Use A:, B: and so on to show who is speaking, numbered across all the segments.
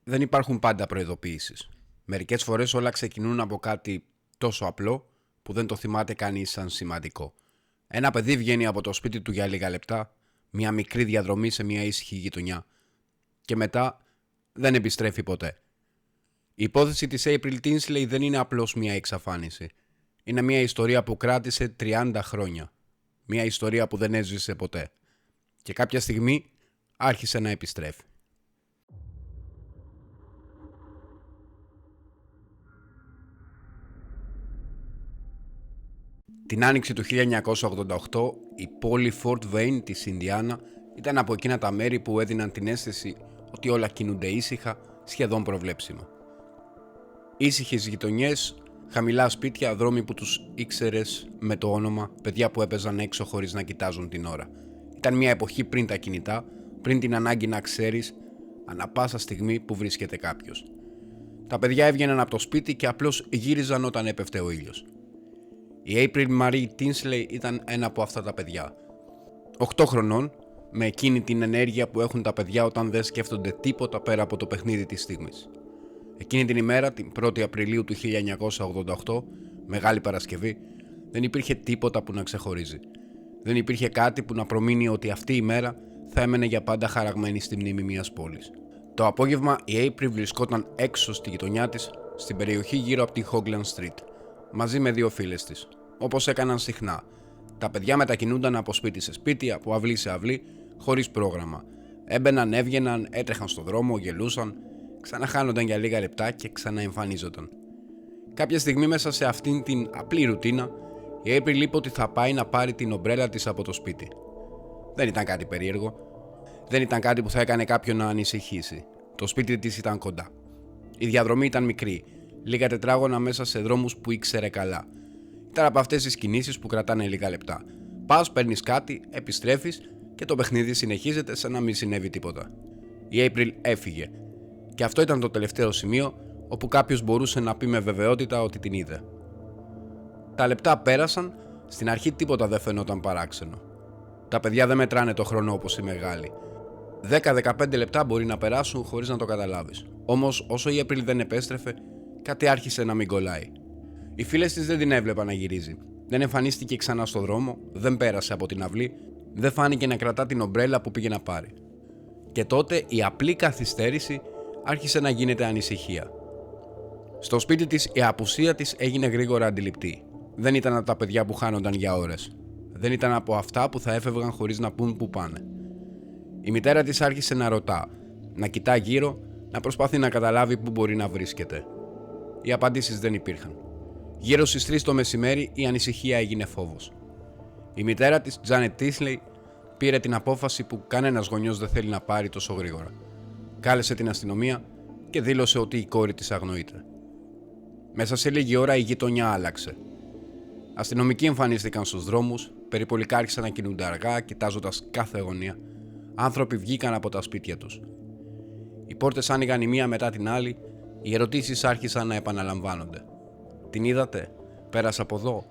A: Δεν υπάρχουν πάντα προειδοποιήσεις. Μερικές φορές όλα ξεκινούν από κάτι τόσο απλό που δεν το θυμάται κανείς σαν σημαντικό. Ένα παιδί βγαίνει από το σπίτι του για λίγα λεπτά, μια μικρή διαδρομή σε μια ήσυχη γειτονιά και μετά δεν επιστρέφει ποτέ. Η υπόθεση της April Tinsley δεν είναι απλώς μια εξαφάνιση. Είναι μια ιστορία που κράτησε 30 χρόνια. Μια ιστορία που δεν έζησε ποτέ. Και κάποια στιγμή άρχισε να επιστρέφει. Την άνοιξη του 1988, η πόλη Fort Wayne της Ινδιάνα ήταν από εκείνα τα μέρη που έδιναν την αίσθηση ότι όλα κινούνται ήσυχα, σχεδόν προβλέψιμα. Ήσυχες γειτονιές, χαμηλά σπίτια, δρόμοι που τους ήξερες με το όνομα, παιδιά που έπαιζαν έξω χωρίς να κοιτάζουν την ώρα. Ήταν μια εποχή πριν τα κινητά, πριν την ανάγκη να ξέρεις ανά πάσα στιγμή που βρίσκεται κάποιος. Τα παιδιά έβγαιναν από το σπίτι και απλώς γύριζαν όταν έπεφτε ο ήλιος. Η April Marie Tinsley ήταν ένα από αυτά τα παιδιά. 8 χρονών, με εκείνη την ενέργεια που έχουν τα παιδιά όταν δεν σκέφτονται τίποτα πέρα από το παιχνίδι της στιγμής. Εκείνη την ημέρα, την 1η Απριλίου του 1988, Μεγάλη Παρασκευή, δεν υπήρχε τίποτα που να ξεχωρίζει. Δεν υπήρχε κάτι που να προμείνει ότι αυτή η μέρα θα έμενε για πάντα χαραγμένη στη μνήμη μιας πόλης. Το απόγευμα η April βρισκόταν έξω στη γειτονιά της, στην περιοχή γύρω από τη Hoagland Street, μαζί με 2 φίλες της, όπως έκαναν συχνά. Τα παιδιά μετακινούνταν από σπίτι σε σπίτι, από αυλή σε αυλή, χωρίς πρόγραμμα. Έμπαιναν, έβγαιναν, έτρεχαν στο δρόμο, γελούσαν, ξαναχάνονταν για λίγα λεπτά και ξαναεμφανίζονταν. Κάποια στιγμή μέσα σε αυτήν την απλή ρουτίνα, η April είπε ότι θα πάει να πάρει την ομπρέλα της από το σπίτι. Δεν ήταν κάτι περίεργο. Δεν ήταν κάτι που θα έκανε κάποιον να ανησυχήσει. Το σπίτι της ήταν κοντά. Η διαδρομή ήταν μικρή, λίγα τετράγωνα μέσα σε δρόμους που ήξερε καλά. Ήταν από αυτές τις κινήσεις που κρατάνε λίγα λεπτά. Πας, παίρνεις κάτι, επιστρέφεις και το παιχνίδι συνεχίζεται σαν να μην συνέβη τίποτα. Η April έφυγε. Και αυτό ήταν το τελευταίο σημείο όπου κάποιος μπορούσε να πει με βεβαιότητα ότι την είδε. Τα λεπτά πέρασαν, στην αρχή τίποτα δεν φαινόταν παράξενο. Τα παιδιά δεν μετράνε το χρόνο όπως οι μεγάλοι. 10-15 λεπτά μπορεί να περάσουν χωρίς να το καταλάβεις. Όμως, όσο η April δεν επέστρεφε, κάτι άρχισε να μην κολλάει. Οι φίλες της δεν την έβλεπαν να γυρίζει. Δεν εμφανίστηκε ξανά στο δρόμο, δεν πέρασε από την αυλή, δεν φάνηκε να κρατά την ομπρέλα που πήγε να πάρει. Και τότε η απλή καθυστέρηση άρχισε να γίνεται ανησυχία. Στο σπίτι της η απουσία της έγινε γρήγορα αντιληπτή. Δεν ήταν από τα παιδιά που χάνονταν για ώρες. Δεν ήταν από αυτά που θα έφευγαν χωρίς να πούν που πάνε. Η μητέρα της άρχισε να ρωτά, να κοιτά γύρω, να προσπαθεί να καταλάβει πού μπορεί να βρίσκεται. Οι απαντήσεις δεν υπήρχαν. Γύρω στις 3 το μεσημέρι η ανησυχία έγινε φόβος. Η μητέρα της, Janet Tinsley, πήρε την απόφαση που κανένας γονιός δεν θέλει να πάρει τόσο γρήγορα. Κάλεσε την αστυνομία και δήλωσε ότι η κόρη της αγνοείται. Μέσα σε λίγη ώρα η γειτονιά άλλαξε. Αστυνομικοί εμφανίστηκαν στους δρόμους, περιπολικά άρχισαν να κινούνται αργά, κοιτάζοντας κάθε γωνία. Άνθρωποι βγήκαν από τα σπίτια τους. Οι πόρτες άνοιγαν η μία μετά την άλλη, οι ερωτήσεις άρχισαν να επαναλαμβάνονται. Την είδατε, πέρασε από εδώ,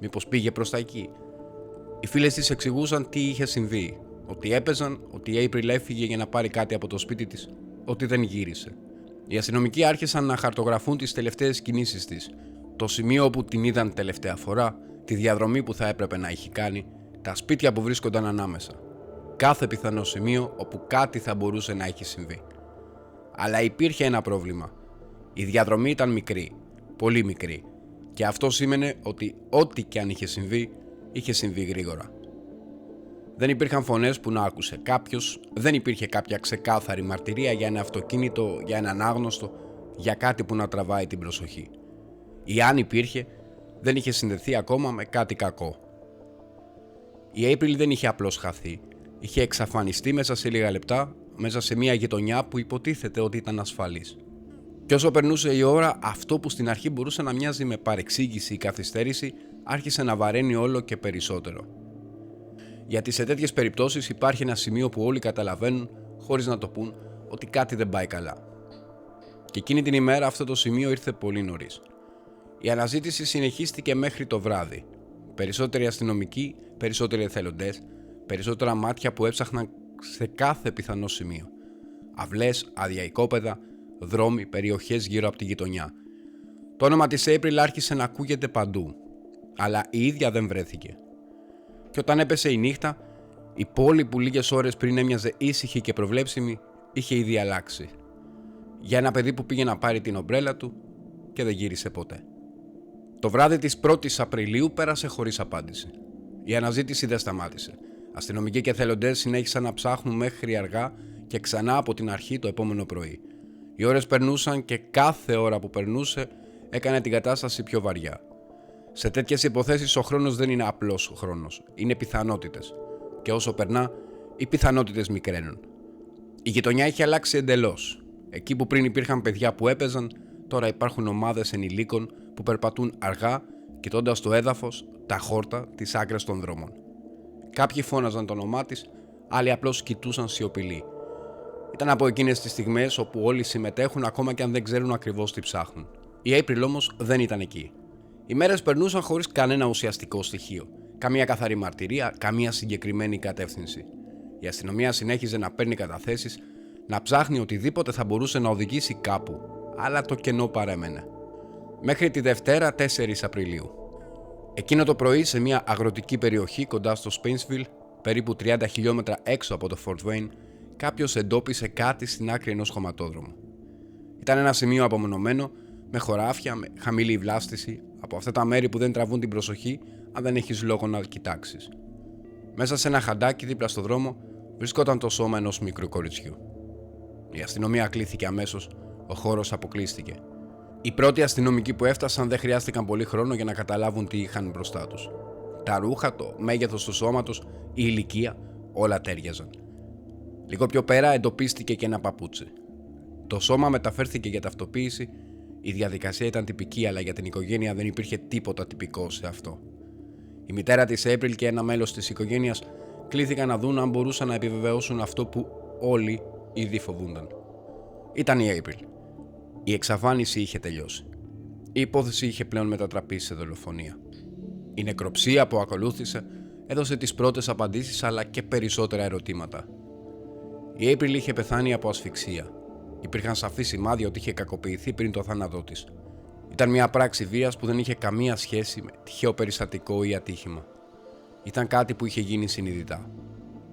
A: μήπως πήγε προς τα εκεί. Οι φίλες της εξηγούσαν τι είχε συμβεί, ότι έπαιζαν, ότι η April έφυγε για να πάρει κάτι από το σπίτι της, ότι δεν γύρισε. Οι αστυνομικοί άρχισαν να χαρτογραφούν τις τελευταίες κινήσεις της, το σημείο όπου την είδαν τελευταία φορά, τη διαδρομή που θα έπρεπε να έχει κάνει, τα σπίτια που βρίσκονταν ανάμεσα. Κάθε πιθανό σημείο όπου κάτι θα μπορούσε να έχει συμβεί. Αλλά υπήρχε ένα πρόβλημα. Η διαδρομή ήταν μικρή, πολύ μικρή, και αυτό σήμαινε ότι ό,τι και αν είχε συμβεί γρήγορα. Δεν υπήρχαν φωνές που να άκουσε κάποιος, δεν υπήρχε κάποια ξεκάθαρη μαρτυρία για ένα αυτοκίνητο, για έναν άγνωστο, για κάτι που να τραβάει την προσοχή. Ή αν υπήρχε, δεν είχε συνδεθεί ακόμα με κάτι κακό. Η April δεν είχε απλώς χαθεί, είχε εξαφανιστεί μέσα σε λίγα λεπτά, μέσα σε μια γειτονιά που υποτίθεται ότι ήταν ασφαλής. Και όσο περνούσε η ώρα, αυτό που στην αρχή μπορούσε να μοιάζει με παρεξήγηση ή καθυστέρηση, άρχισε να βαραίνει όλο και περισσότερο. Γιατί σε τέτοιες περιπτώσεις υπάρχει ένα σημείο που όλοι καταλαβαίνουν, χωρίς να το πούν, ότι κάτι δεν πάει καλά. Και εκείνη την ημέρα αυτό το σημείο ήρθε πολύ νωρίς. Η αναζήτηση συνεχίστηκε μέχρι το βράδυ. Περισσότεροι αστυνομικοί, περισσότεροι εθελοντές, περισσότερα μάτια που έψαχναν σε κάθε πιθανό σημείο. Αυλές, άδεια οικόπεδα, δρόμοι, περιοχές γύρω από τη γειτονιά. Το όνομα της April άρχισε να ακούγεται παντού, αλλά η ίδια δεν βρέθηκε. Και όταν έπεσε η νύχτα, η πόλη που λίγες ώρες πριν έμοιαζε ήσυχη και προβλέψιμη, είχε ήδη αλλάξει. Για ένα παιδί που πήγε να πάρει την ομπρέλα του και δεν γύρισε ποτέ. Το βράδυ της 1ης Απριλίου πέρασε χωρίς απάντηση. Η αναζήτηση δεν σταμάτησε. Αστυνομικοί και εθελοντές συνέχισαν να ψάχνουν μέχρι αργά και ξανά από την αρχή το επόμενο πρωί. Οι ώρες περνούσαν και κάθε ώρα που περνούσε έκανε την κατάσταση πιο βαριά. Σε τέτοιες υποθέσεις ο χρόνος δεν είναι απλός χρόνος, είναι πιθανότητες. Και όσο περνά, οι πιθανότητες μικραίνουν. Η γειτονιά είχε αλλάξει εντελώς. Εκεί που πριν υπήρχαν παιδιά που έπαιζαν, τώρα υπάρχουν ομάδες ενηλίκων που περπατούν αργά, κοιτώντας το έδαφος, τα χόρτα, τις άκρες των δρόμων. Κάποιοι φώναζαν το όνομά της, άλλοι απλώς κοιτούσαν σιωπηλοί. Ήταν από εκείνες τις στιγμές όπου όλοι συμμετέχουν ακόμα και αν δεν ξέρουν ακριβώς τι ψάχνουν. Η April όμως δεν ήταν εκεί. Οι μέρες περνούσαν χωρίς κανένα ουσιαστικό στοιχείο. Καμία καθαρή μαρτυρία, καμία συγκεκριμένη κατεύθυνση. Η αστυνομία συνέχιζε να παίρνει καταθέσεις, να ψάχνει οτιδήποτε θα μπορούσε να οδηγήσει κάπου, αλλά το κενό παρέμενε. Μέχρι τη Δευτέρα 4 Απριλίου. Εκείνο το πρωί, σε μια αγροτική περιοχή κοντά στο Spainsville, περίπου 30 χιλιόμετρα έξω από το Fort Wayne, κάποιος εντόπισε κάτι στην άκρη ενός χωματόδρομου. Ήταν ένα σημείο απομονωμένο, με χωράφια, με χαμηλή βλάστηση, από αυτά τα μέρη που δεν τραβούν την προσοχή αν δεν έχεις λόγο να κοιτάξεις. Μέσα σε ένα χαντάκι δίπλα στο δρόμο βρισκόταν το σώμα ενός μικρού κοριτσιού. Η αστυνομία κλήθηκε αμέσως, ο χώρος αποκλείστηκε. Οι πρώτοι αστυνομικοί που έφτασαν δεν χρειάστηκαν πολύ χρόνο για να καταλάβουν τι είχαν μπροστά τους. Τα ρούχα, το μέγεθος του σώματος, η ηλικία, όλα τέριαζαν. Λίγο πιο πέρα εντοπίστηκε και ένα παπούτσι. Το σώμα μεταφέρθηκε για ταυτοποίηση. Η διαδικασία ήταν τυπική, αλλά για την οικογένεια δεν υπήρχε τίποτα τυπικό σε αυτό. Η μητέρα της April και ένα μέλος της οικογένειας κλήθηκαν να δουν αν μπορούσαν να επιβεβαιώσουν αυτό που όλοι ήδη φοβούνταν. Ήταν η April. Η εξαφάνιση είχε τελειώσει. Η υπόθεση είχε πλέον μετατραπεί σε δολοφονία. Η νεκροψία που ακολούθησε έδωσε τις πρώτες απαντήσεις, αλλά και περισσότερα ερωτήματα. Η April είχε πεθάνει από ασφυξία. Υπήρχαν σαφή σημάδια ότι είχε κακοποιηθεί πριν το θάνατό της. Ήταν μια πράξη βίας που δεν είχε καμία σχέση με τυχαίο περιστατικό ή ατύχημα. Ήταν κάτι που είχε γίνει συνειδητά.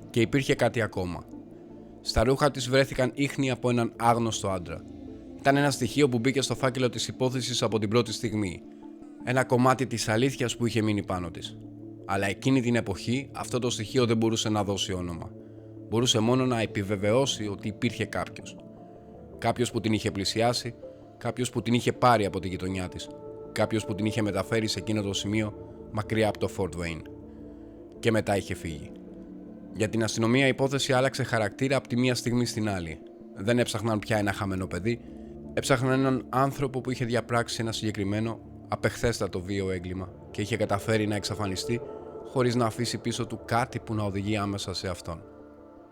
A: Και υπήρχε κάτι ακόμα. Στα ρούχα της βρέθηκαν ίχνη από έναν άγνωστο άντρα. Ήταν ένα στοιχείο που μπήκε στο φάκελο της υπόθεσης από την πρώτη στιγμή. Ένα κομμάτι της αλήθειας που είχε μείνει πάνω της. Αλλά εκείνη την εποχή αυτό το στοιχείο δεν μπορούσε να δώσει όνομα. Μπορούσε μόνο να επιβεβαιώσει ότι υπήρχε κάποιος. Κάποιος που την είχε πλησιάσει, κάποιος που την είχε πάρει από τη γειτονιά της, κάποιος που την είχε μεταφέρει σε εκείνο το σημείο μακριά από το Fort Wayne. Και μετά είχε φύγει. Για την αστυνομία η υπόθεση άλλαξε χαρακτήρα από τη μία στιγμή στην άλλη. Δεν έψαχναν πια ένα χαμένο παιδί, έψαχναν έναν άνθρωπο που είχε διαπράξει ένα συγκεκριμένο, απεχθέστατο βίαιο έγκλημα και είχε καταφέρει να εξαφανιστεί χωρίς να αφήσει πίσω του κάτι που να οδηγεί άμεσα σε αυτόν.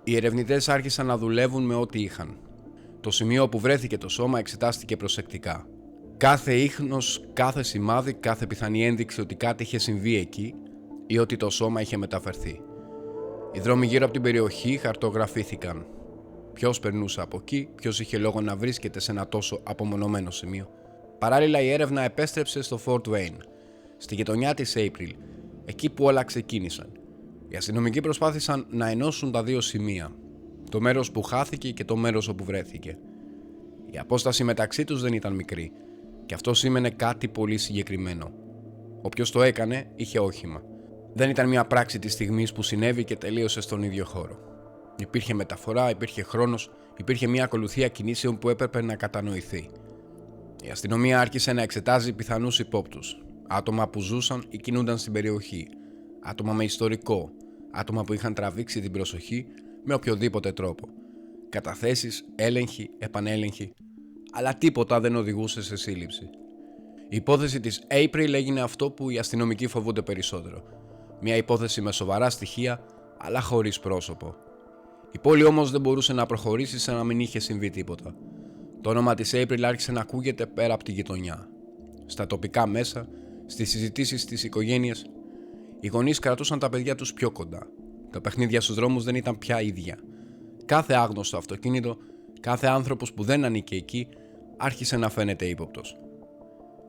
A: Οι ερευνητές άρχισαν να δουλεύουν με ό,τι είχαν. Το σημείο όπου βρέθηκε το σώμα εξετάστηκε προσεκτικά. Κάθε ίχνος, κάθε σημάδι, κάθε πιθανή ένδειξη ότι κάτι είχε συμβεί εκεί ή ότι το σώμα είχε μεταφερθεί. Οι δρόμοι γύρω από την περιοχή χαρτογραφήθηκαν. Ποιος περνούσε από εκεί, ποιος είχε λόγο να βρίσκεται σε ένα τόσο απομονωμένο σημείο. Παράλληλα, η έρευνα επέστρεψε στο Fort Wayne, στη γειτονιά της April, εκεί που όλα ξεκίνησαν. Οι αστυνομικοί προσπάθησαν να ενώσουν τα δύο σημεία, το μέρος που χάθηκε και το μέρος όπου βρέθηκε. Η απόσταση μεταξύ τους δεν ήταν μικρή, και αυτό σήμαινε κάτι πολύ συγκεκριμένο. Όποιος το έκανε είχε όχημα. Δεν ήταν μια πράξη της στιγμής που συνέβη και τελείωσε στον ίδιο χώρο. Υπήρχε μεταφορά, υπήρχε χρόνος, υπήρχε μια ακολουθία κινήσεων που έπρεπε να κατανοηθεί. Η αστυνομία άρχισε να εξετάζει πιθανούς υπόπτους. Άτομα που ζούσαν ή κινούνταν στην περιοχή. Άτομα με ιστορικό. Άτομα που είχαν τραβήξει την προσοχή με οποιοδήποτε τρόπο. Καταθέσεις, έλεγχοι, επανέλεγχοι. Αλλά τίποτα δεν οδηγούσε σε σύλληψη. Η υπόθεση της April έγινε αυτό που οι αστυνομικοί φοβούνται περισσότερο. Μια υπόθεση με σοβαρά στοιχεία, αλλά χωρίς πρόσωπο. Η πόλη όμως δεν μπορούσε να προχωρήσει σαν να μην είχε συμβεί τίποτα. Το όνομα της April άρχισε να ακούγεται πέρα από τη γειτονιά. Στα τοπικά μέσα, στις συζητήσεις της οικογένειας, οι γονείς κρατούσαν τα παιδιά τους πιο κοντά. Τα παιχνίδια στους δρόμους δεν ήταν πια ίδια. Κάθε άγνωστο αυτοκίνητο, κάθε άνθρωπος που δεν ανήκε εκεί, άρχισε να φαίνεται ύποπτος.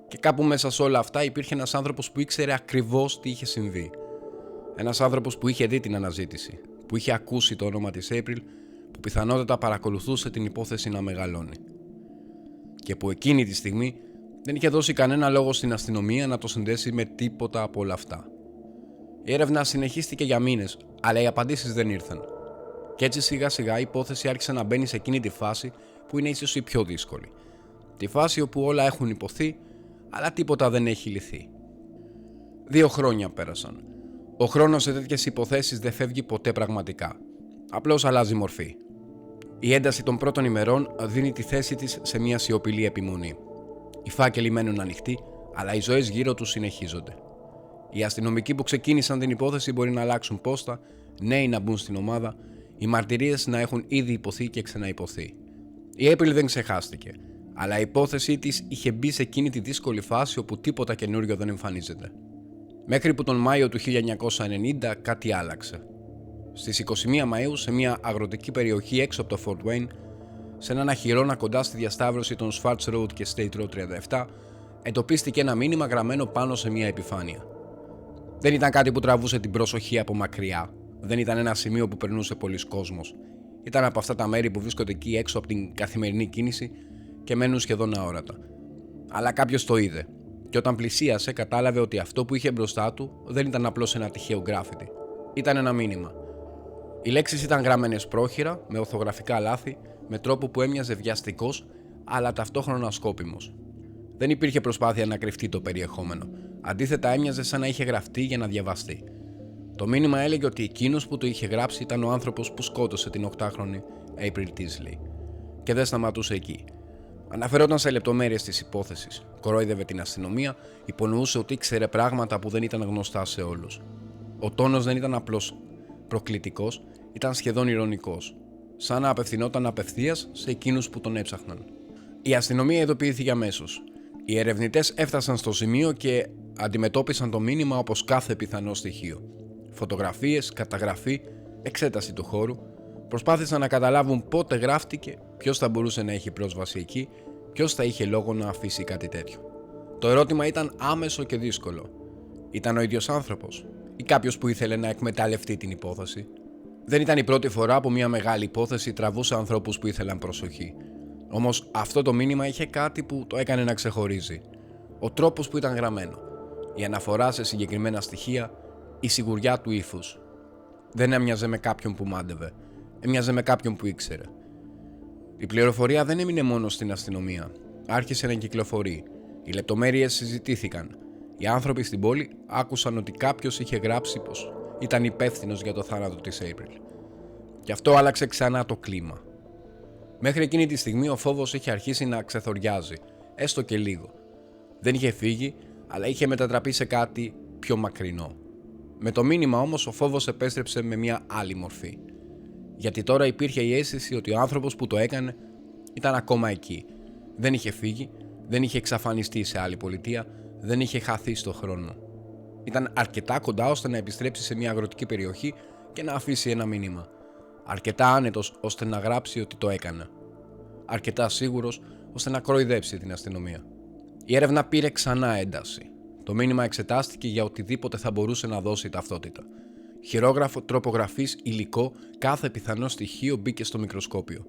A: Και κάπου μέσα σε όλα αυτά υπήρχε ένας άνθρωπος που ήξερε ακριβώς τι είχε συμβεί. Ένας άνθρωπος που είχε δει την αναζήτηση, που είχε ακούσει το όνομα της April, που πιθανότατα παρακολουθούσε την υπόθεση να μεγαλώνει. Και που εκείνη τη στιγμή δεν είχε δώσει κανένα λόγο στην αστυνομία να το συνδέσει με τίποτα από όλα αυτά. Η έρευνα συνεχίστηκε για μήνες, αλλά οι απαντήσεις δεν ήρθαν. Και έτσι σιγά σιγά η υπόθεση άρχισε να μπαίνει σε εκείνη τη φάση που είναι ίσως η πιο δύσκολη. Τη φάση όπου όλα έχουν υποθεί, αλλά τίποτα δεν έχει λυθεί. 2 χρόνια πέρασαν. Ο χρόνος σε τέτοιες υποθέσεις δεν φεύγει ποτέ πραγματικά. Απλώς αλλάζει μορφή. Η ένταση των πρώτων ημερών δίνει τη θέση της σε μια σιωπηλή επιμονή. Οι φάκελοι μένουν ανοιχτοί, αλλά οι ζωές γύρω τους συνεχίζονται. Οι αστυνομικοί που ξεκίνησαν την υπόθεση μπορεί να αλλάξουν πόστα, νέοι να μπουν στην ομάδα, οι μαρτυρίες να έχουν ήδη υποθεί και ξαναϋποθεί. Η April δεν ξεχάστηκε, αλλά η υπόθεσή της είχε μπει σε εκείνη τη δύσκολη φάση όπου τίποτα καινούριο δεν εμφανίζεται. Μέχρι που τον Μάιο του 1990 κάτι άλλαξε. Στις 21 Μαΐου, σε μια αγροτική περιοχή έξω από το Fort Wayne, σε έναν αχυρώνα κοντά στη διασταύρωση των Swartz Road και State Road 37, εντοπίστηκε ένα μήνυμα γραμμένο πάνω σε μια επιφάνεια. Δεν ήταν κάτι που τραβούσε την προσοχή από μακριά. Δεν ήταν ένα σημείο που περνούσε πολλοί κόσμος. Ήταν από αυτά τα μέρη που βρίσκονται εκεί έξω από την καθημερινή κίνηση και μένουν σχεδόν αόρατα. Αλλά κάποιος το είδε, και όταν πλησίασε, κατάλαβε ότι αυτό που είχε μπροστά του δεν ήταν απλώς ένα τυχαίο γκράφιτι. Ήταν ένα μήνυμα. Οι λέξεις ήταν γραμμένες πρόχειρα, με ορθογραφικά λάθη, με τρόπο που έμοιαζε βιαστικός, αλλά ταυτόχρονα σκόπιμος. Δεν υπήρχε προσπάθεια να κρυφτεί το περιεχόμενο. Αντίθετα, έμοιαζε σαν να είχε γραφτεί για να διαβαστεί. Το μήνυμα έλεγε ότι εκείνος που το είχε γράψει ήταν ο άνθρωπος που σκότωσε την 8χρονη April Teasley. Και δεν σταματούσε εκεί. Αναφερόταν σε λεπτομέρειες της υπόθεσης, κορόιδευε την αστυνομία, υπονοούσε ότι ήξερε πράγματα που δεν ήταν γνωστά σε όλους. Ο τόνος δεν ήταν απλώς προκλητικός, ήταν σχεδόν ειρωνικός, σαν να απευθυνόταν απευθείας σε εκείνους που τον έψαχναν. Η αστυνομία ειδοποιήθηκε αμέσως. Οι ερευνητές έφτασαν στο σημείο και αντιμετώπισαν το μήνυμα όπως κάθε πιθανό στοιχείο. Φωτογραφίες, καταγραφή, εξέταση του χώρου, προσπάθησαν να καταλάβουν πότε γράφτηκε, ποιος θα μπορούσε να έχει πρόσβαση εκεί, ποιος θα είχε λόγο να αφήσει κάτι τέτοιο. Το ερώτημα ήταν άμεσο και δύσκολο. Ήταν ο ίδιος άνθρωπος ή κάποιος που ήθελε να εκμεταλλευτεί την υπόθεση? Δεν ήταν η πρώτη φορά που μια μεγάλη υπόθεση τραβούσε ανθρώπους που ήθελαν προσοχή. Όμως αυτό το μήνυμα είχε κάτι που το έκανε να ξεχωρίζει. Ο τρόπος που ήταν γραμμένο, η αναφορά σε συγκεκριμένα στοιχεία, η σιγουριά του ύφους. Δεν έμοιαζε με κάποιον που μάντευε, έμοιαζε με κάποιον που ήξερε. Η πληροφορία δεν έμεινε μόνο στην αστυνομία. Άρχισε να κυκλοφορεί. Οι λεπτομέρειες συζητήθηκαν. Οι άνθρωποι στην πόλη άκουσαν ότι κάποιος είχε γράψει πως ήταν υπεύθυνος για το θάνατο της April. Και αυτό άλλαξε ξανά το κλίμα. Μέχρι εκείνη τη στιγμή ο φόβος είχε αρχίσει να ξεθοριάζει, έστω και λίγο. Δεν είχε φύγει, αλλά είχε μετατραπεί σε κάτι πιο μακρινό. Με το μήνυμα όμως ο φόβος επέστρεψε με μια άλλη μορφή. Γιατί τώρα υπήρχε η αίσθηση ότι ο άνθρωπος που το έκανε ήταν ακόμα εκεί. Δεν είχε φύγει, δεν είχε εξαφανιστεί σε άλλη πολιτεία, δεν είχε χαθεί στο χρόνο. Ήταν αρκετά κοντά ώστε να επιστρέψει σε μια αγροτική περιοχή και να αφήσει ένα μήνυμα. Αρκετά άνετος ώστε να γράψει ότι το έκανε. Αρκετά σίγουρος ώστε να κοροϊδέψει την αστυνομία. Η έρευνα πήρε ξανά ένταση. Το μήνυμα εξετάστηκε για οτιδήποτε θα μπορούσε να δώσει ταυτότητα. Χειρόγραφο, τρόπο γραφής, υλικό, κάθε πιθανό στοιχείο μπήκε στο μικροσκόπιο.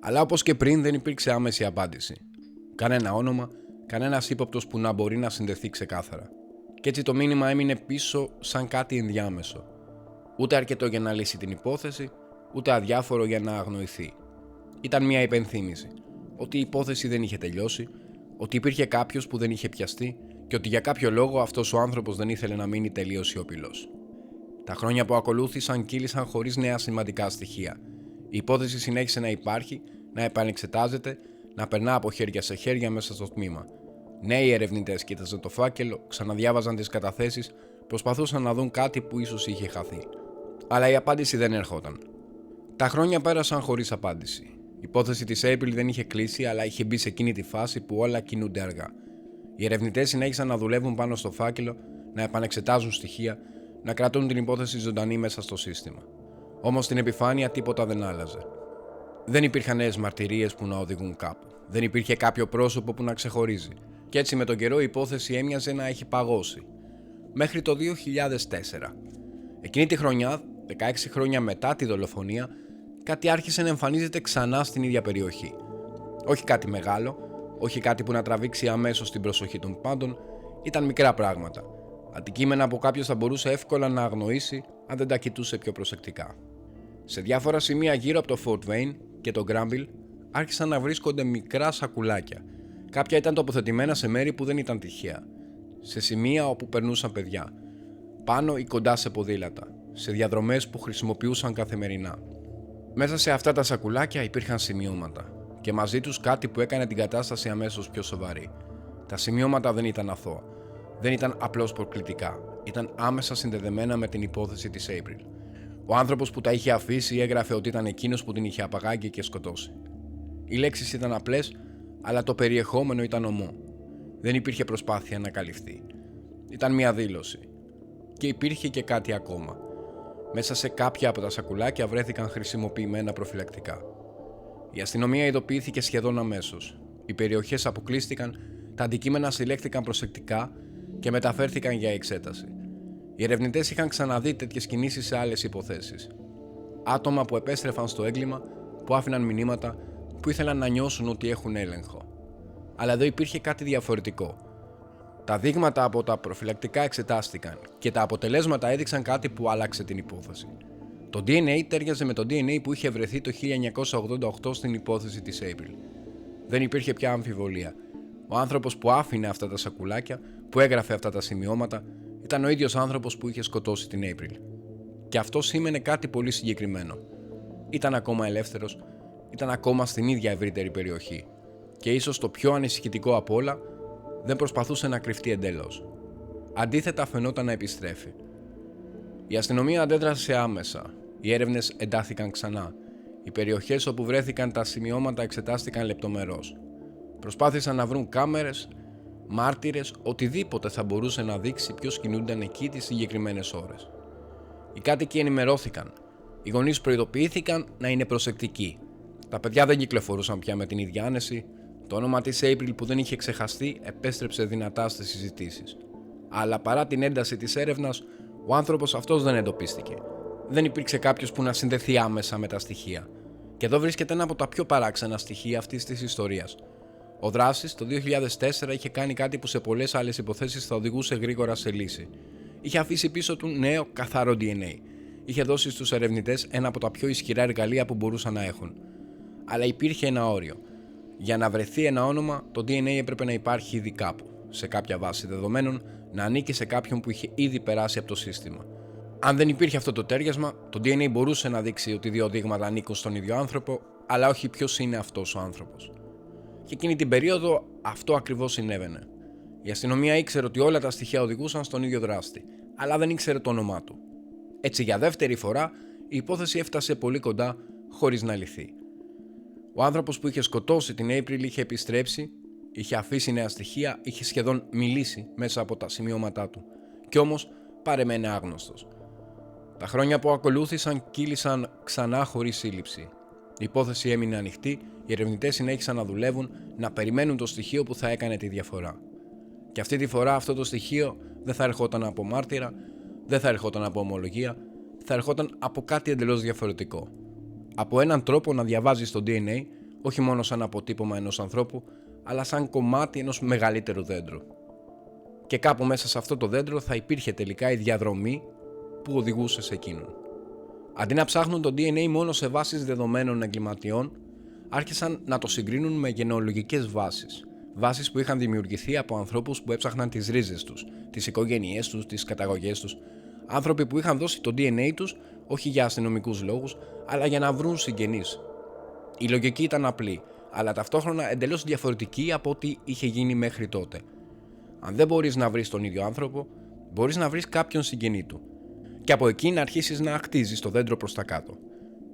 A: Αλλά όπως και πριν δεν υπήρξε άμεση απάντηση. Κανένα όνομα, κανένας ύποπτος που να μπορεί να συνδεθεί ξεκάθαρα. Κι έτσι το μήνυμα έμεινε πίσω σαν κάτι ενδιάμεσο. Ούτε αρκετό για να λύσει την υπόθεση, ούτε αδιάφορο για να αγνοηθεί. Ήταν μια υπενθύμηση ότι η υπόθεση δεν είχε τελειώσει, ότι υπήρχε κάποιος που δεν είχε πιαστεί και ότι για κάποιο λόγο αυτός ο άνθρωπος δεν ήθελε να μείνει τελείως σιωπηλός. Τα χρόνια που ακολούθησαν κύλησαν χωρίς νέα σημαντικά στοιχεία. Η υπόθεση συνέχισε να υπάρχει, να επανεξετάζεται, να περνά από χέρια σε χέρια μέσα στο τμήμα. Νέοι ερευνητές κοίταζαν το φάκελο, ξαναδιάβαζαν τις καταθέσεις, προσπαθούσαν να δουν κάτι που ίσως είχε χαθεί. Αλλά η απάντηση δεν ερχόταν. Τα χρόνια πέρασαν χωρίς απάντηση. Η υπόθεση της April δεν είχε κλείσει, αλλά είχε μπει σε εκείνη τη φάση που όλα κινούνται αργά. Οι ερευνητές συνέχισαν να δουλεύουν πάνω στο φάκελο, να επανεξετάζουν στοιχεία, να κρατούν την υπόθεση ζωντανή μέσα στο σύστημα. Όμως στην επιφάνεια τίποτα δεν άλλαζε. Δεν υπήρχαν νέες μαρτυρίες που να οδηγούν κάπου. Δεν υπήρχε κάποιο πρόσωπο που να ξεχωρίζει, και έτσι με τον καιρό η υπόθεση έμοιαζε να έχει παγώσει. Μέχρι το 2004. Εκείνη τη χρονιά, 16 χρόνια μετά τη δολοφονία, κάτι άρχισε να εμφανίζεται ξανά στην ίδια περιοχή. Όχι κάτι μεγάλο, όχι κάτι που να τραβήξει αμέσως την προσοχή των πάντων, ήταν μικρά πράγματα. Αντικείμενα που κάποιος θα μπορούσε εύκολα να αγνοήσει αν δεν τα κοιτούσε πιο προσεκτικά. Σε διάφορα σημεία γύρω από το Fort Wayne και το Granville άρχισαν να βρίσκονται μικρά σακουλάκια. Κάποια ήταν τοποθετημένα σε μέρη που δεν ήταν τυχαία, σε σημεία όπου περνούσαν παιδιά, πάνω ή κοντά σε ποδήλατα, σε διαδρομές που χρησιμοποιούσαν καθημερινά. Μέσα σε αυτά τα σακουλάκια υπήρχαν σημειώματα και μαζί τους κάτι που έκανε την κατάσταση αμέσως πιο σοβαρή. Τα σημειώματα δεν ήταν αθώα, δεν ήταν απλώς προκλητικά, ήταν άμεσα συνδεδεμένα με την υπόθεση της April. Ο άνθρωπος που τα είχε αφήσει έγραφε ότι ήταν εκείνος που την είχε απαγάγει και σκοτώσει. Οι λέξεις ήταν απλές, αλλά το περιεχόμενο ήταν ομό. Δεν υπήρχε προσπάθεια να καλυφθεί. Ήταν μια δήλωση. Και υπήρχε και κάτι ακόμα. Μέσα σε κάποια από τα σακουλάκια βρέθηκαν χρησιμοποιημένα προφυλακτικά. Η αστυνομία ειδοποιήθηκε σχεδόν αμέσως. Οι περιοχές αποκλείστηκαν, τα αντικείμενα συλλέχθηκαν προσεκτικά και μεταφέρθηκαν για εξέταση. Οι ερευνητές είχαν ξαναδεί τέτοιες κινήσεις σε άλλες υποθέσεις. Άτομα που επέστρεφαν στο έγκλημα, που άφηναν μηνύματα, που ήθελαν να νιώσουν ότι έχουν έλεγχο. Αλλά εδώ υπήρχε κάτι διαφορετικό. Τα δείγματα από τα προφυλακτικά εξετάστηκαν και τα αποτελέσματα έδειξαν κάτι που άλλαξε την υπόθεση. Το DNA τέριαζε με το DNA που είχε βρεθεί το 1988 στην υπόθεση της April. Δεν υπήρχε πια αμφιβολία. Ο άνθρωπος που άφηνε αυτά τα σακουλάκια, που έγραφε αυτά τα σημειώματα, ήταν ο ίδιος άνθρωπος που είχε σκοτώσει την April. Και αυτό σήμαινε κάτι πολύ συγκεκριμένο. Ήταν ακόμα ελεύθερος, ήταν ακόμα στην ίδια ευρύτερη περιοχή. Και ίσως το πιο ανησυχητικό απ' όλα, δεν προσπαθούσε να κρυφτεί εντελώς. Αντίθετα, φαινόταν να επιστρέφει. Η αστυνομία αντέδρασε άμεσα. Οι έρευνες εντάθηκαν ξανά. Οι περιοχές όπου βρέθηκαν τα σημειώματα εξετάστηκαν λεπτομερώς. Προσπάθησαν να βρουν κάμερες, μάρτυρες, οτιδήποτε θα μπορούσε να δείξει ποιος κινούνταν εκεί τις συγκεκριμένες ώρες. Οι κάτοικοι ενημερώθηκαν. Οι γονείς προειδοποιήθηκαν να είναι προσεκτικοί. Τα παιδιά δεν κυκλοφορούσαν πια με την ίδια άνεση. Το όνομα της April που δεν είχε ξεχαστεί επέστρεψε δυνατά στις συζητήσεις. Αλλά παρά την ένταση της έρευνας, ο άνθρωπος αυτός δεν εντοπίστηκε. Δεν υπήρξε κάποιος που να συνδεθεί άμεσα με τα στοιχεία. Και εδώ βρίσκεται ένα από τα πιο παράξενα στοιχεία αυτής της ιστορίας. Ο δράστης το 2004 είχε κάνει κάτι που σε πολλές άλλες υποθέσεις θα οδηγούσε γρήγορα σε λύση. Είχε αφήσει πίσω του νέο καθαρό DNA. Είχε δώσει στους ερευνητές ένα από τα πιο ισχυρά εργαλεία που μπορούσαν να έχουν. Αλλά υπήρχε ένα όριο. Για να βρεθεί ένα όνομα, το DNA έπρεπε να υπάρχει ήδη κάπου, σε κάποια βάση δεδομένων, να ανήκει σε κάποιον που είχε ήδη περάσει από το σύστημα. Αν δεν υπήρχε αυτό το τέριασμα, το DNA μπορούσε να δείξει ότι δύο δείγματα ανήκουν στον ίδιο άνθρωπο, αλλά όχι ποιος είναι αυτός ο άνθρωπος. Και εκείνη την περίοδο αυτό ακριβώς συνέβαινε. Η αστυνομία ήξερε ότι όλα τα στοιχεία οδηγούσαν στον ίδιο δράστη, αλλά δεν ήξερε το όνομά του. Έτσι, για δεύτερη φορά, η υπόθεση έφτασε πολύ κοντά, χωρίς να λυθεί. Ο άνθρωπος που είχε σκοτώσει την April είχε επιστρέψει, είχε αφήσει νέα στοιχεία, είχε σχεδόν μιλήσει μέσα από τα σημειώματά του. Κι όμως παρεμένε άγνωστος. Τα χρόνια που ακολούθησαν κύλησαν ξανά χωρίς σύλληψη. Η υπόθεση έμεινε ανοιχτή, οι ερευνητές συνέχισαν να δουλεύουν, να περιμένουν το στοιχείο που θα έκανε τη διαφορά. Και αυτή τη φορά αυτό το στοιχείο δεν θα ερχόταν από μάρτυρα, δεν θα ερχόταν από ομολογία, θα ερχόταν από κάτι εντελώς διαφορετικό. Από έναν τρόπο να διαβάζεις το DNA, όχι μόνο σαν αποτύπωμα ενός ανθρώπου, αλλά σαν κομμάτι ενός μεγαλύτερου δέντρου. Και κάπου μέσα σε αυτό το δέντρο θα υπήρχε τελικά η διαδρομή που οδηγούσε σε εκείνον. Αντί να ψάχνουν το DNA μόνο σε βάσεις δεδομένων εγκληματιών, άρχισαν να το συγκρίνουν με γενεολογικές βάσεις. Βάσεις που είχαν δημιουργηθεί από ανθρώπους που έψαχναν τις ρίζες τους, τις οικογένειές τους, τις καταγωγές τους. Άνθρωποι που είχαν δώσει το DNA τους όχι για αστυνομικούς λόγους, αλλά για να βρουν συγγενείς. Η λογική ήταν απλή, αλλά ταυτόχρονα εντελώς διαφορετική από ό,τι είχε γίνει μέχρι τότε. Αν δεν μπορείς να βρεις τον ίδιο άνθρωπο, μπορείς να βρεις κάποιον συγγενή του. Και από εκεί να αρχίσεις να χτίζεις το δέντρο προς τα κάτω.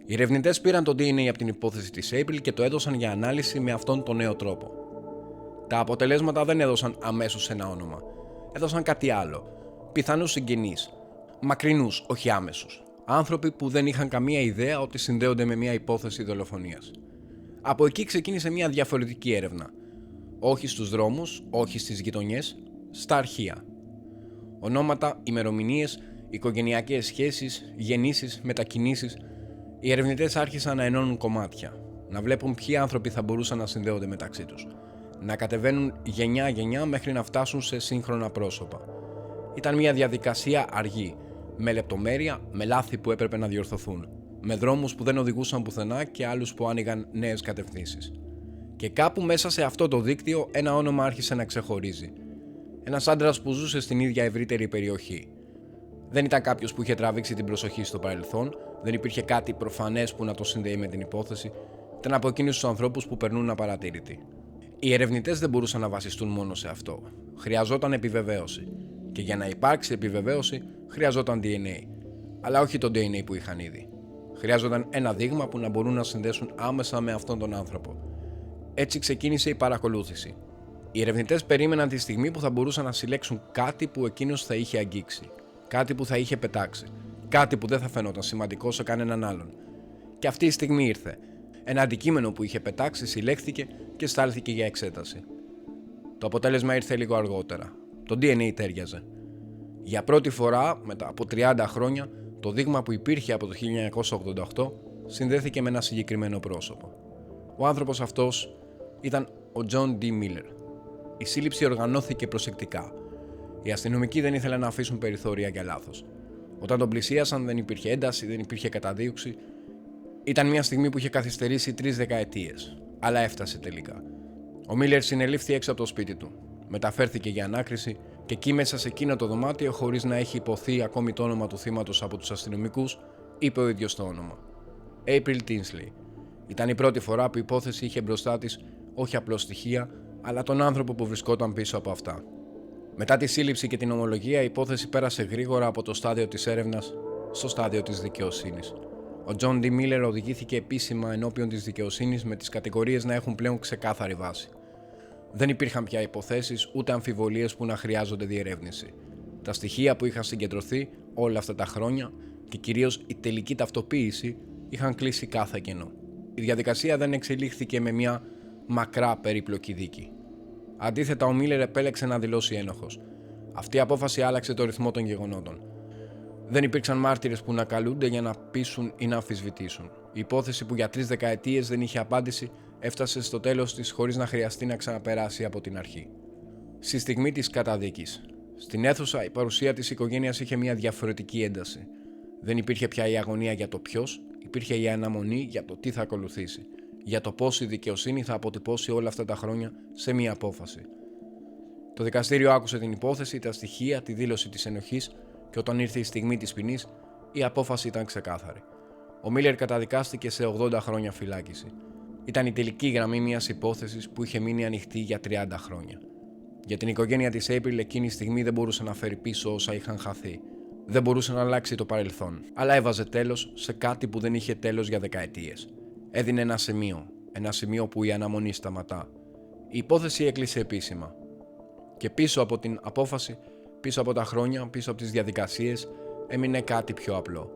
A: Οι ερευνητές πήραν το DNA από την υπόθεση της April και το έδωσαν για ανάλυση με αυτόν τον νέο τρόπο. Τα αποτελέσματα δεν έδωσαν αμέσως ένα όνομα. Έδωσαν κάτι άλλο. Πιθανούς συγγενείς. Μακρινούς, όχι άμεσους. Άνθρωποι που δεν είχαν καμία ιδέα ότι συνδέονται με μια υπόθεση δολοφονίας. Από εκεί ξεκίνησε μια διαφορετική έρευνα. Όχι στους δρόμους, όχι στις γειτονιές, στα αρχεία. Ονόματα, ημερομηνίες, οικογενειακές σχέσεις, γεννήσεις, μετακινήσεις. Οι ερευνητές άρχισαν να ενώνουν κομμάτια, να βλέπουν ποιοι άνθρωποι θα μπορούσαν να συνδέονται μεταξύ τους, να κατεβαίνουν γενιά-γενιά μέχρι να φτάσουν σε σύγχρονα πρόσωπα. Ήταν μια διαδικασία αργή, με λεπτομέρεια, με λάθη που έπρεπε να διορθωθούν, με δρόμους που δεν οδηγούσαν πουθενά και άλλους που άνοιγαν νέες κατευθύνσεις. Και κάπου μέσα σε αυτό το δίκτυο ένα όνομα άρχισε να ξεχωρίζει. Ένας άντρας που ζούσε στην ίδια ευρύτερη περιοχή. Δεν ήταν κάποιος που είχε τραβήξει την προσοχή στο παρελθόν, δεν υπήρχε κάτι προφανές που να το συνδέει με την υπόθεση, ήταν από εκείνους τους ανθρώπους που περνούν απαρατήρητοι. Οι ερευνητές δεν μπορούσαν να βασιστούν μόνο σε αυτό. Χρειαζόταν επιβεβαίωση. Και για να υπάρξει επιβεβαίωση, χρειαζόταν DNA. Αλλά όχι το DNA που είχαν ήδη. Χρειάζονταν ένα δείγμα που να μπορούν να συνδέσουν άμεσα με αυτόν τον άνθρωπο. Έτσι ξεκίνησε η παρακολούθηση. Οι ερευνητές περίμεναν τη στιγμή που θα μπορούσαν να συλλέξουν κάτι που εκείνος θα είχε αγγίξει. Κάτι που θα είχε πετάξει. Κάτι που δεν θα φαινόταν σημαντικό σε κανέναν άλλον. Και αυτή η στιγμή ήρθε. Ένα αντικείμενο που είχε πετάξει συλλέχθηκε και στάλθηκε για εξέταση. Το αποτέλεσμα ήρθε λίγο αργότερα. Το DNA τέριαζε. Για πρώτη φορά, μετά από 30 χρόνια, το δείγμα που υπήρχε από το 1988 συνδέθηκε με ένα συγκεκριμένο πρόσωπο. Ο άνθρωπος αυτός ήταν ο John D. Miller. Η σύλληψη οργανώθηκε προσεκτικά. Οι αστυνομικοί δεν ήθελαν να αφήσουν περιθώρια για λάθος. Όταν τον πλησίασαν δεν υπήρχε ένταση, δεν υπήρχε καταδίωξη. Ήταν μια στιγμή που είχε καθυστερήσει 3 δεκαετίες, αλλά έφτασε τελικά. Ο Μίλερ συνελήφθη έξω από το σπίτι του. Μεταφέρθηκε για ανάκριση και εκεί μέσα σε εκείνο το δωμάτιο, χωρίς να έχει υποθεί ακόμη το όνομα του θύματος από τους αστυνομικούς, είπε ο ίδιος το όνομα. April Tinsley. Ήταν η πρώτη φορά που η υπόθεση είχε μπροστά της όχι απλώς στοιχεία, αλλά τον άνθρωπο που βρισκόταν πίσω από αυτά. Μετά τη σύλληψη και την ομολογία, η υπόθεση πέρασε γρήγορα από το στάδιο της έρευνας στο στάδιο της δικαιοσύνης. Ο John D. Miller οδηγήθηκε επίσημα ενώπιον της δικαιοσύνης με τις κατηγορίες να έχουν πλέον ξεκάθαρη βάση. Δεν υπήρχαν πια υποθέσεις ούτε αμφιβολίες που να χρειάζονται διερεύνηση. Τα στοιχεία που είχαν συγκεντρωθεί όλα αυτά τα χρόνια και κυρίως η τελική ταυτοποίηση είχαν κλείσει κάθε κενό. Η διαδικασία δεν εξελίχθηκε με μια μακρά περίπλοκη δίκη. Αντίθετα, ο Μίλερ επέλεξε να δηλώσει ένοχος. Αυτή η απόφαση άλλαξε το ρυθμό των γεγονότων. Δεν υπήρξαν μάρτυρες που να καλούνται για να πείσουν ή να αμφισβητήσουν. Η υπόθεση που για 3 δεκαετίες δεν είχε απάντηση έφτασε στο τέλος της χωρίς να χρειαστεί να ξαναπεράσει από την αρχή. Στη στιγμή της καταδίκης. Στην αίθουσα, η παρουσία της οικογένειας είχε μια διαφορετική ένταση. Δεν υπήρχε πια η αγωνία για το ποιος, υπήρχε η αναμονή για το τι θα ακολουθήσει. Για το πώς η δικαιοσύνη θα αποτυπώσει όλα αυτά τα χρόνια σε μια απόφαση. Το δικαστήριο άκουσε την υπόθεση, τα στοιχεία, τη δήλωση της ενοχής και όταν ήρθε η στιγμή της ποινής, η απόφαση ήταν ξεκάθαρη. Ο Μίλερ καταδικάστηκε σε 80 χρόνια φυλάκιση. Ήταν η τελική γραμμή μιας υπόθεσης που είχε μείνει ανοιχτή για 30 χρόνια. Για την οικογένεια της April, εκείνη η στιγμή δεν μπορούσε να φέρει πίσω όσα είχαν χαθεί. Δεν μπορούσε να αλλάξει το παρελθόν, αλλά έβαζε τέλος σε κάτι που δεν είχε τέλος για δεκαετίες. Έδινε ένα σημείο που η αναμονή σταματά. Η υπόθεση έκλεισε επίσημα. Και πίσω από την απόφαση, πίσω από τα χρόνια, πίσω από τις διαδικασίες, έμεινε κάτι πιο απλό.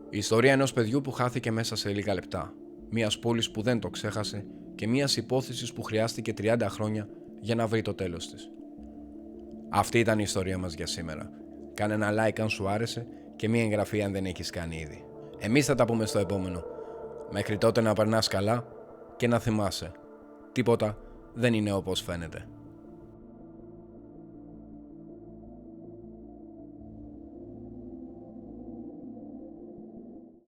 A: Η ιστορία ενός παιδιού που χάθηκε μέσα σε λίγα λεπτά. Μιας πόλης που δεν το ξέχασε και μιας υπόθεσης που χρειάστηκε 30 χρόνια για να βρει το τέλος της. Αυτή ήταν η ιστορία μας για σήμερα. Κάνε ένα like αν σου άρεσε και μία εγγραφή αν δεν έχεις κάνει ήδη. Εμείς θα τα πούμε στο επόμενο. Μέχρι τότε να περνάς καλά και να θυμάσαι. Τίποτα δεν είναι όπως φαίνεται.